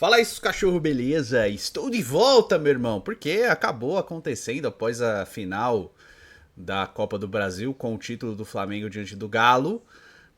Fala isso, cachorro, beleza? Estou de volta, meu irmão, porque acabou acontecendo após a final da Copa do Brasil com o título do Flamengo diante do Galo,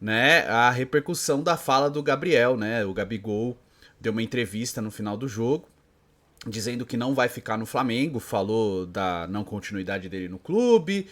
né? A repercussão da fala do Gabriel, né? O Gabigol deu uma entrevista no final do jogo dizendo que não vai ficar no Flamengo, falou da não continuidade dele no clube,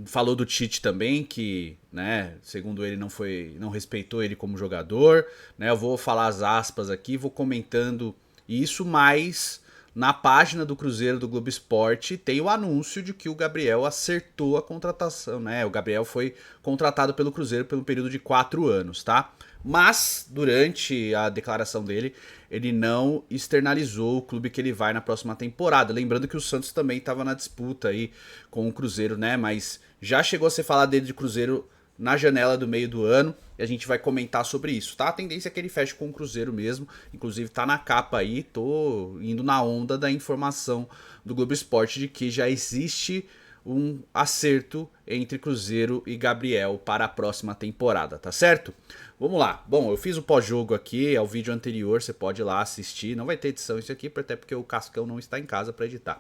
falou do Tite também, que, né, segundo ele não respeitou ele como jogador, né? Eu vou falar as aspas aqui, vou comentando isso, mas na página do Cruzeiro do Globo Esporte tem o anúncio de que o Gabriel acertou a contratação, né? O Gabriel foi contratado pelo Cruzeiro pelo período de 4 anos, tá? Mas, durante a declaração dele, ele não externalizou o clube que ele vai na próxima temporada. Lembrando que o Santos também estava na disputa aí com o Cruzeiro, né? Mas já chegou a ser falado dele de Cruzeiro na janela do meio do ano e a gente vai comentar sobre isso, tá? A tendência é que ele feche com o Cruzeiro mesmo, inclusive tá na capa aí, tô indo na onda da informação do Globo Esporte de que já existe um acerto entre Cruzeiro e Gabriel para a próxima temporada, tá certo? Vamos lá. Bom, eu fiz o pós-jogo aqui, é o vídeo anterior, você pode ir lá assistir. Não vai ter edição isso aqui, até porque o Cascão não está em casa para editar.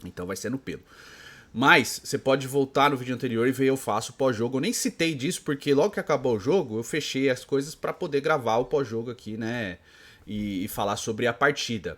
Então vai ser no pelo. Mas você pode voltar no vídeo anterior e ver eu faço o pós-jogo. Eu nem citei disso porque logo que acabou o jogo, eu fechei as coisas para poder gravar o pós-jogo aqui, né? E falar sobre a partida.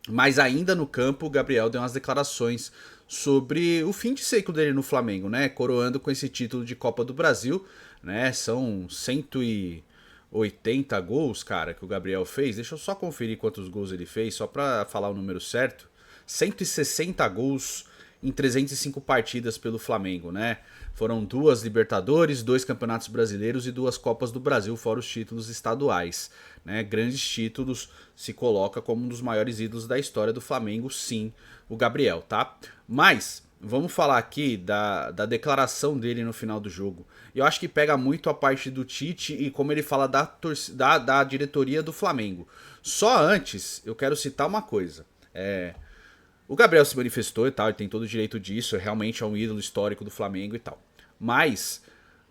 Mas ainda no campo, o Gabriel deu umas declarações sobre o fim de ciclo dele no Flamengo, né? Coroando com esse título de Copa do Brasil, né? São 180 gols, cara, que o Gabriel fez. Deixa eu só conferir quantos gols ele fez, só pra falar o número certo. 160 gols em 305 partidas pelo Flamengo, né? Foram 2 Libertadores, 2 Campeonatos Brasileiros e 2 Copas do Brasil, fora os títulos estaduais, né? Grandes títulos, se coloca como um dos maiores ídolos da história do Flamengo, sim, o Gabriel, tá? Mas vamos falar aqui da declaração dele no final do jogo. Eu acho que pega muito a parte do Tite e como ele fala da diretoria do Flamengo. Só antes, eu quero citar uma coisa. O Gabriel se manifestou e tal, ele tem todo o direito disso, realmente é um ídolo histórico do Flamengo e tal. Mas,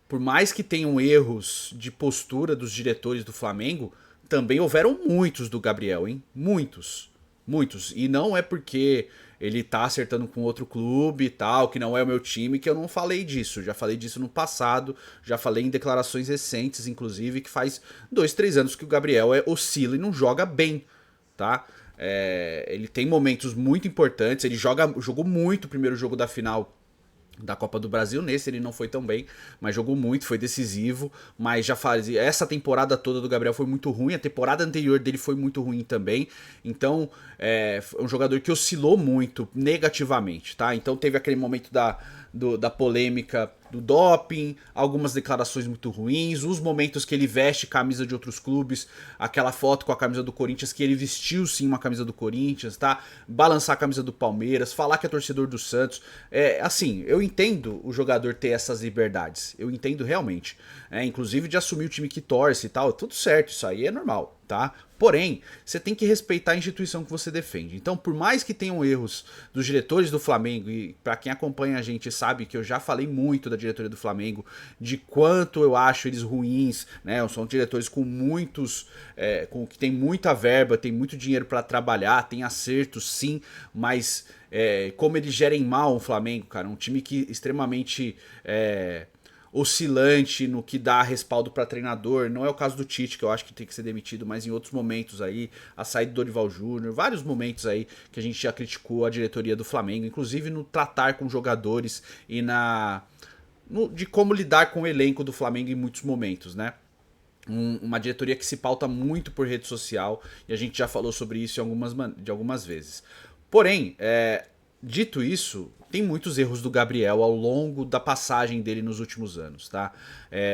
por mais que tenham erros de postura dos diretores do Flamengo, também houveram muitos do Gabriel, hein? Muitos. Muitos. E não é porque ele tá acertando com outro clube e tal, que não é o meu time, que eu não falei disso. Já falei disso no passado, já falei em declarações recentes, inclusive, que faz 2, 3 anos que o Gabriel oscila e não joga bem, tá? Ele tem momentos muito importantes, ele jogou muito o primeiro jogo da final da Copa do Brasil, nesse ele não foi tão bem, mas jogou muito, foi decisivo, mas já fazia, essa temporada toda do Gabriel foi muito ruim, a temporada anterior dele foi muito ruim também, então é um jogador que oscilou muito negativamente, tá? Então teve aquele momento da polêmica do doping, algumas declarações muito ruins, os momentos que ele veste camisa de outros clubes, aquela foto com a camisa do Corinthians, que ele vestiu sim uma camisa do Corinthians, tá? Balançar a camisa do Palmeiras, falar que é torcedor do Santos. Assim, eu entendo o jogador ter essas liberdades, eu entendo realmente. Inclusive de assumir o time que torce e tal, tudo certo, isso aí é normal, tá? Porém, você tem que respeitar a instituição que você defende. Então, por mais que tenham erros dos diretores do Flamengo, e para quem acompanha a gente sabe que eu já falei muito da diretoria do Flamengo, de quanto eu acho eles ruins, né? São diretores com muitos, que tem muita verba, tem muito dinheiro para trabalhar, tem acertos sim, mas como eles gerem mal o Flamengo, cara, um time que extremamente oscilante no que dá respaldo para treinador. Não é o caso do Tite, que eu acho que tem que ser demitido, mas em outros momentos aí, a saída do Dorival Júnior, vários momentos aí que a gente já criticou a diretoria do Flamengo, inclusive no tratar com jogadores e de como lidar com o elenco do Flamengo em muitos momentos, né? Uma diretoria que se pauta muito por rede social, e a gente já falou sobre isso de algumas vezes. Porém, dito isso, tem muitos erros do Gabriel ao longo da passagem dele nos últimos anos, tá?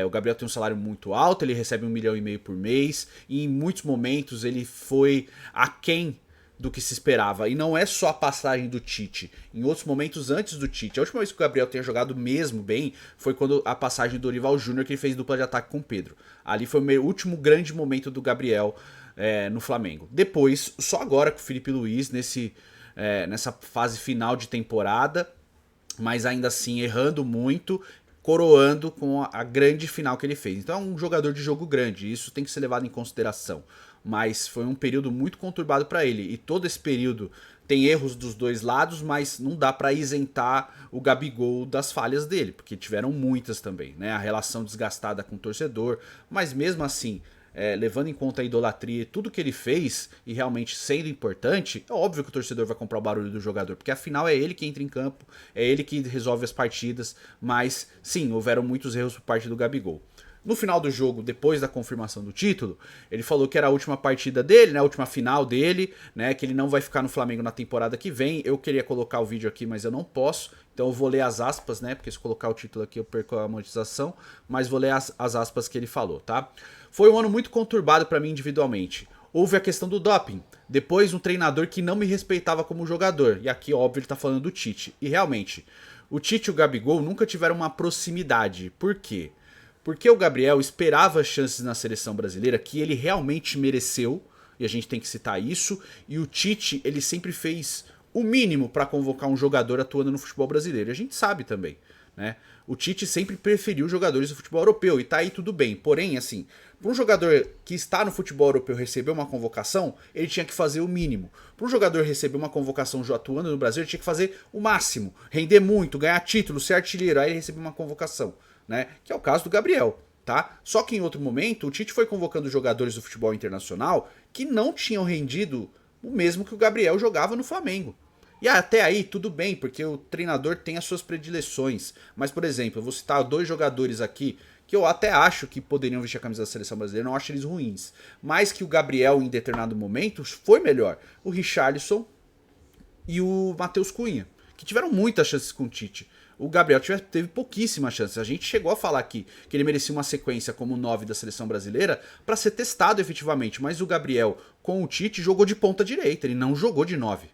O Gabriel tem um salário muito alto, ele recebe 1,5 milhão por mês, e em muitos momentos ele foi aquém do que se esperava. E não é só a passagem do Tite. Em outros momentos antes do Tite. A última vez que o Gabriel tenha jogado mesmo bem foi quando a passagem do Dorival Júnior, que ele fez dupla de ataque com o Pedro. Ali foi o meu último grande momento do Gabriel no Flamengo. Depois, só agora com o Felipe Luiz, nessa fase final de temporada, mas ainda assim errando muito, coroando com a grande final que ele fez. Então é um jogador de jogo grande, isso tem que ser levado em consideração. mas foi um período muito conturbado para ele. E todo esse período tem erros dos dois lados, mas não dá para isentar o Gabigol das falhas dele, porque tiveram muitas também, né? A relação desgastada com o torcedor, mas mesmo assim, levando em conta a idolatria e tudo que ele fez, e realmente sendo importante, é óbvio que o torcedor vai comprar o barulho do jogador, porque afinal é ele que entra em campo, é ele que resolve as partidas, mas sim, houveram muitos erros por parte do Gabigol. No final do jogo, depois da confirmação do título, ele falou que era a última partida dele, né, a última final dele, né, que ele não vai ficar no Flamengo na temporada que vem. Eu queria colocar o vídeo aqui, mas eu não posso, então eu vou ler as aspas, né, porque se colocar o título aqui eu perco a monetização, mas vou ler as aspas que ele falou, tá? Foi um ano muito conturbado para mim individualmente. Houve a questão do doping, depois um treinador que não me respeitava como jogador, e aqui óbvio ele tá falando do Tite, e realmente, o Tite e o Gabigol nunca tiveram uma proximidade. Por quê? Porque o Gabriel esperava chances na seleção brasileira que ele realmente mereceu, e a gente tem que citar isso, e o Tite, ele sempre fez o mínimo para convocar um jogador atuando no futebol brasileiro, e a gente sabe também, né? O Tite sempre preferiu jogadores do futebol europeu, e tá aí tudo bem, porém, assim, para um jogador que está no futebol europeu receber uma convocação, ele tinha que fazer o mínimo. Para um jogador receber uma convocação atuando no Brasil, ele tinha que fazer o máximo, render muito, ganhar título, ser artilheiro, aí ele recebeu uma convocação. Né? Que é o caso do Gabriel, tá? Só que em outro momento o Tite foi convocando jogadores do futebol internacional que não tinham rendido o mesmo que o Gabriel jogava no Flamengo. E até aí tudo bem, porque o treinador tem as suas predileções. Mas, por exemplo, eu vou citar 2 jogadores aqui que eu até acho que poderiam vestir a camisa da seleção brasileira, não acho eles ruins. Mas que o Gabriel em determinado momento foi melhor. O Richarlison e o Matheus Cunha, que tiveram muitas chances com o Tite. O Gabriel teve pouquíssimas chances. A gente chegou a falar aqui que ele merecia uma sequência como 9 da seleção brasileira para ser testado efetivamente, mas o Gabriel com o Tite jogou de ponta direita, ele não jogou de 9.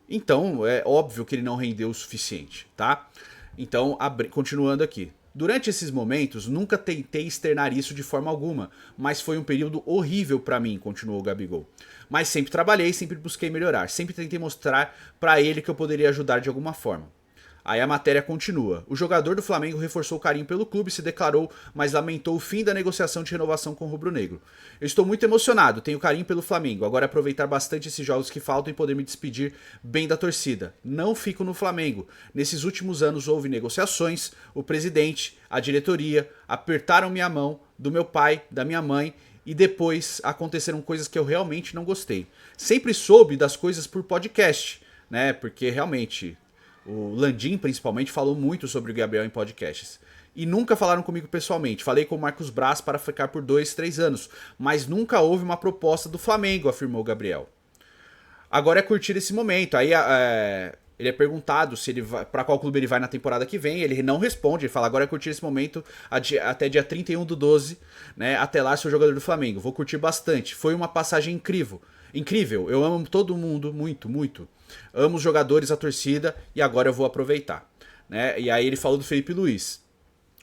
Então é óbvio que ele não rendeu o suficiente, tá? Então, continuando aqui. Durante esses momentos, nunca tentei externar isso de forma alguma, mas foi um período horrível para mim, continuou o Gabigol. Mas sempre trabalhei, sempre busquei melhorar, sempre tentei mostrar para ele que eu poderia ajudar de alguma forma. Aí a matéria continua. O jogador do Flamengo reforçou o carinho pelo clube, se declarou, mas lamentou o fim da negociação de renovação com o rubro-negro. Eu estou muito emocionado, tenho carinho pelo Flamengo. Agora é aproveitar bastante esses jogos que faltam e poder me despedir bem da torcida. Não fico no Flamengo. Nesses últimos anos houve negociações, o presidente, a diretoria apertaram minha mão, do meu pai, da minha mãe, e depois aconteceram coisas que eu realmente não gostei. Sempre soube das coisas por podcast, né? Porque realmente o Landim, principalmente, falou muito sobre o Gabriel em podcasts. E nunca falaram comigo pessoalmente. Falei com o Marcos Braz para ficar por 2, 3 anos. Mas nunca houve uma proposta do Flamengo, afirmou o Gabriel. Agora é curtir esse momento. Aí ele é perguntado se ele para qual clube ele vai na temporada que vem. Ele não responde. Ele fala, agora é curtir esse momento até dia 31/12. Né? Até lá, sou jogador do Flamengo. Vou curtir bastante. Foi uma passagem incrível. Incrível. Eu amo todo mundo muito, muito. Amo os jogadores, a torcida, e agora eu vou aproveitar. Né? E aí ele falou do Felipe Luiz.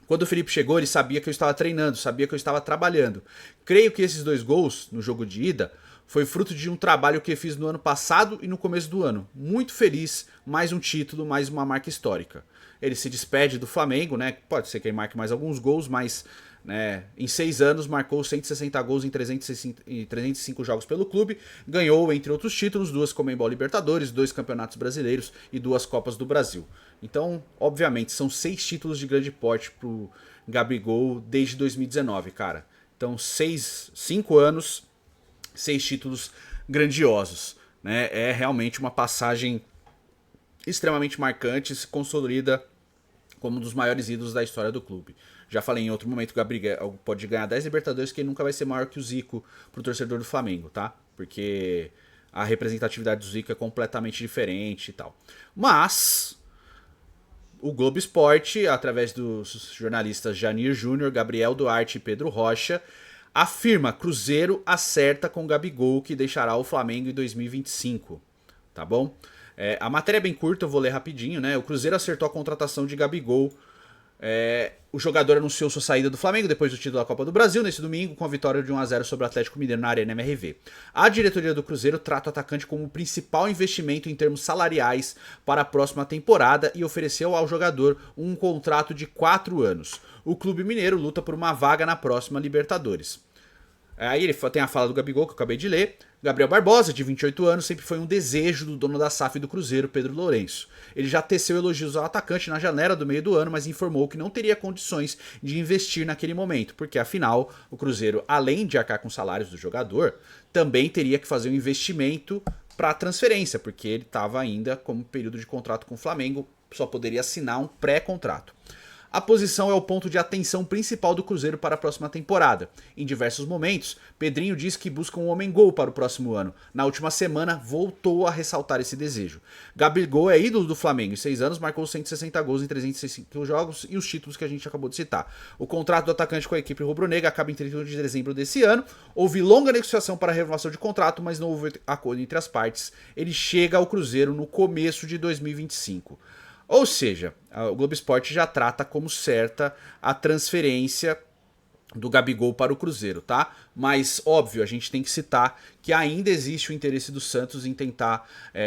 Quando o Felipe chegou, ele sabia que eu estava treinando, sabia que eu estava trabalhando. Creio que esses 2 gols no jogo de ida foi fruto de um trabalho que eu fiz no ano passado e no começo do ano. Muito feliz, mais um título, mais uma marca histórica. Ele se despede do Flamengo, né? Pode ser que ele marque mais alguns gols, mas né, em 6 anos marcou 160 gols em 305 jogos pelo clube, ganhou, entre outros títulos, 2 Conmebol Libertadores, 2 Campeonatos Brasileiros e 2 Copas do Brasil. Então, obviamente, são 6 títulos de grande porte pro Gabigol desde 2019, cara. Então, 5 anos, 6 títulos grandiosos. Né? É realmente uma passagem extremamente marcante, se consolida como um dos maiores ídolos da história do clube. Já falei em outro momento que o Gabriel pode ganhar 10 Libertadores, que ele nunca vai ser maior que o Zico pro torcedor do Flamengo, tá? Porque a representatividade do Zico é completamente diferente e tal. Mas o Globo Esporte, através dos jornalistas Janir Júnior, Gabriel Duarte e Pedro Rocha, afirma: Cruzeiro acerta com Gabigol, que deixará o Flamengo em 2025. Tá bom? A matéria é bem curta, eu vou ler rapidinho, né? O Cruzeiro acertou a contratação de Gabigol. O jogador anunciou sua saída do Flamengo depois do título da Copa do Brasil nesse domingo, com a vitória de 1-0 sobre o Atlético Mineiro na Arena MRV. A diretoria do Cruzeiro trata o atacante como o principal investimento em termos salariais para a próxima temporada e ofereceu ao jogador um contrato de 4 anos. O clube mineiro luta por uma vaga na próxima Libertadores. Aí ele tem a fala do Gabigol, que eu acabei de ler. Gabriel Barbosa, de 28 anos, sempre foi um desejo do dono da SAF do Cruzeiro, Pedro Lourenço. Ele já teceu elogios ao atacante na janela do meio do ano, mas informou que não teria condições de investir naquele momento, porque afinal o Cruzeiro, além de arcar com os salários do jogador, também teria que fazer um investimento para a transferência, porque ele estava ainda como período de contrato com o Flamengo, só poderia assinar um pré-contrato. A posição é o ponto de atenção principal do Cruzeiro para a próxima temporada. Em diversos momentos, Pedrinho diz que busca um homem-gol para o próximo ano. Na última semana, voltou a ressaltar esse desejo. Gabigol é ídolo do Flamengo. Em 6 anos, marcou 160 gols em 305 jogos e os títulos que a gente acabou de citar. O contrato do atacante com a equipe rubro-negra acaba em 31 de dezembro desse ano. Houve longa negociação para a renovação de contrato, mas não houve acordo entre as partes. Ele chega ao Cruzeiro no começo de 2025. Ou seja, o Globo Esporte já trata como certa a transferência do Gabigol para o Cruzeiro, tá? Mas, óbvio, a gente tem que citar que ainda existe o interesse do Santos em tentar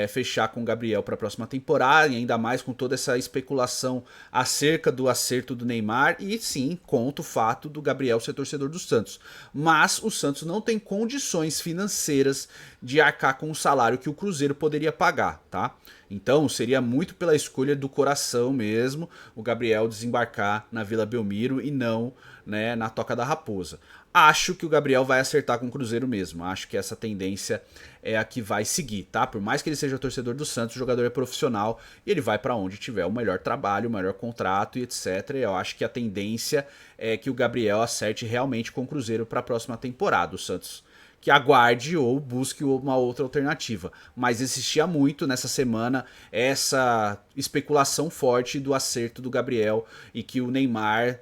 fechar com o Gabriel para a próxima temporada, e ainda mais com toda essa especulação acerca do acerto do Neymar, e sim, conta o fato do Gabriel ser torcedor do Santos. Mas o Santos não tem condições financeiras de arcar com o salário que o Cruzeiro poderia pagar, tá? Então seria muito pela escolha do coração mesmo o Gabriel desembarcar na Vila Belmiro e não, né, na Toca da Raposa. Acho que o Gabriel vai acertar com o Cruzeiro mesmo. Acho que essa tendência é a que vai seguir, tá? Por mais que ele seja torcedor do Santos, o jogador é profissional e ele vai para onde tiver o melhor trabalho, o melhor contrato e etc. Eu acho que a tendência é que o Gabriel acerte realmente com o Cruzeiro para a próxima temporada. O Santos que aguarde ou busque uma outra alternativa. Mas existia muito nessa semana essa especulação forte do acerto do Gabriel e que o Neymar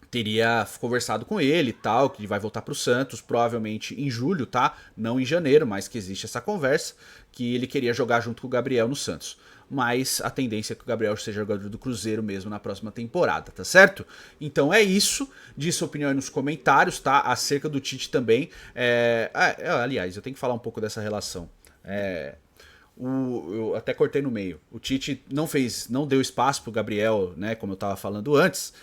teria conversado com ele e tal, que ele vai voltar pro Santos, provavelmente em julho, tá? Não em janeiro, mas que existe essa conversa, que ele queria jogar junto com o Gabriel no Santos. Mas a tendência é que o Gabriel seja jogador do Cruzeiro mesmo na próxima temporada, tá certo? Então é isso, diz sua opinião aí nos comentários, tá? Acerca do Tite também. Aliás, eu tenho que falar um pouco dessa relação. Eu até cortei no meio. O Tite não deu espaço pro Gabriel, né? Como eu tava falando antes,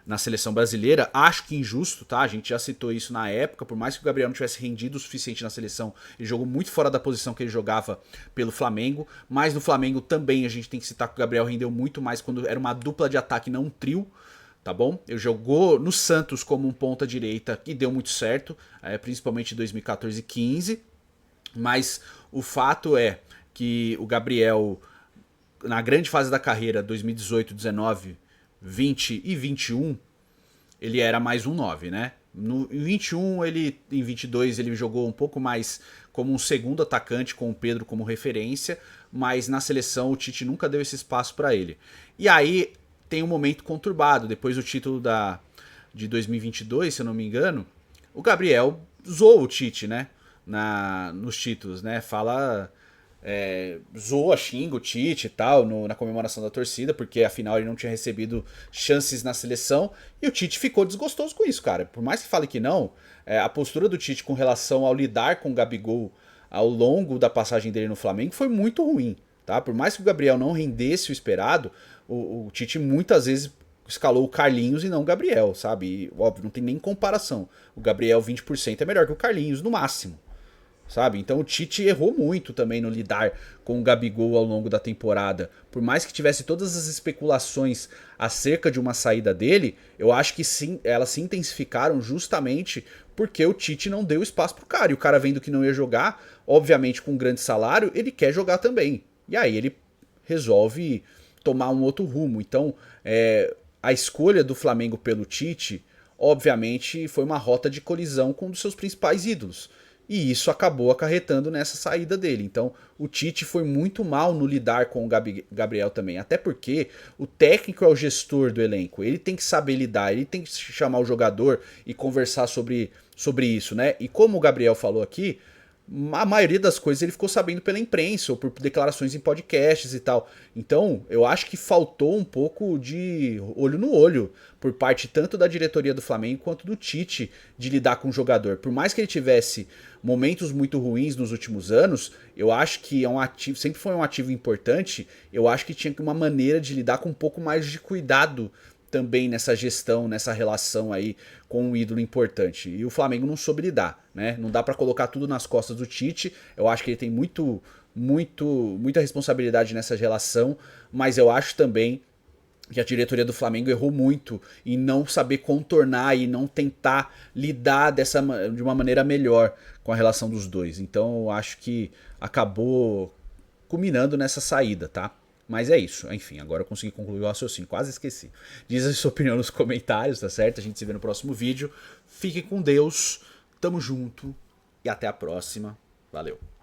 na seleção brasileira. Acho que injusto, tá? A gente já citou isso na época. Por mais que o Gabriel não tivesse rendido o suficiente na seleção, ele jogou muito fora da posição que ele jogava pelo Flamengo. Mas no Flamengo também a gente tem que citar que o Gabriel rendeu muito mais quando era uma dupla de ataque, não um trio. Tá bom? Ele jogou no Santos como um ponta direita e deu muito certo, principalmente em 2014 e 15. Mas o fato é que o Gabriel, na grande fase da carreira, 2018, 19, 20 e 21, ele era mais um 9, né? Em 21, em 22 ele jogou um pouco mais como um segundo atacante, com o Pedro como referência, mas na seleção o Tite nunca deu esse espaço para ele. E aí tem um momento conturbado, depois do título de 2022, se eu não me engano, o Gabriel zoou o Tite, né? Nos títulos, né? Zoa, xinga o Tite e tal na comemoração da torcida, porque afinal ele não tinha recebido chances na seleção, e o Tite ficou desgostoso com isso, cara. Por mais que fale que não, a postura do Tite com relação ao lidar com o Gabigol ao longo da passagem dele no Flamengo foi muito ruim, tá? Por mais que o Gabriel não rendesse o esperado, o Tite muitas vezes escalou o Carlinhos e não o Gabriel, sabe? E, óbvio, não tem nem comparação. O Gabriel 20% é melhor que o Carlinhos no máximo, sabe? Então o Tite errou muito também no lidar com o Gabigol ao longo da temporada. Por mais que tivesse todas as especulações acerca de uma saída dele, eu acho que sim, elas se intensificaram justamente porque o Tite não deu espaço pro cara. E o cara vendo que não ia jogar, obviamente com um grande salário, ele quer jogar também. E aí ele resolve tomar um outro rumo. Então a escolha do Flamengo pelo Tite, obviamente, foi uma rota de colisão com um dos seus principais ídolos. E isso acabou acarretando nessa saída dele. Então o Tite foi muito mal no lidar com o Gabriel também. Até porque o técnico é o gestor do elenco. Ele tem que saber lidar, ele tem que chamar o jogador e conversar sobre isso, né? E como o Gabriel falou aqui, a maioria das coisas ele ficou sabendo pela imprensa ou por declarações em podcasts e tal. Então, eu acho que faltou um pouco de olho no olho por parte tanto da diretoria do Flamengo quanto do Tite de lidar com o jogador. Por mais que ele tivesse momentos muito ruins nos últimos anos, eu acho que é um ativo, sempre foi um ativo importante. Eu acho que tinha uma maneira de lidar com um pouco mais de cuidado também nessa gestão, nessa relação aí com um ídolo importante. E o Flamengo não soube lidar, né? Não dá pra colocar tudo nas costas do Tite. Eu acho que ele tem muita responsabilidade nessa relação, mas eu acho também que a diretoria do Flamengo errou muito em não saber contornar e não tentar lidar de uma maneira melhor com a relação dos dois. Então eu acho que acabou culminando nessa saída, tá? Mas é isso, enfim, agora eu consegui concluir o raciocínio, quase esqueci. Diz a sua opinião nos comentários, tá certo? A gente se vê no próximo vídeo. Fique com Deus, tamo junto e até a próxima. Valeu!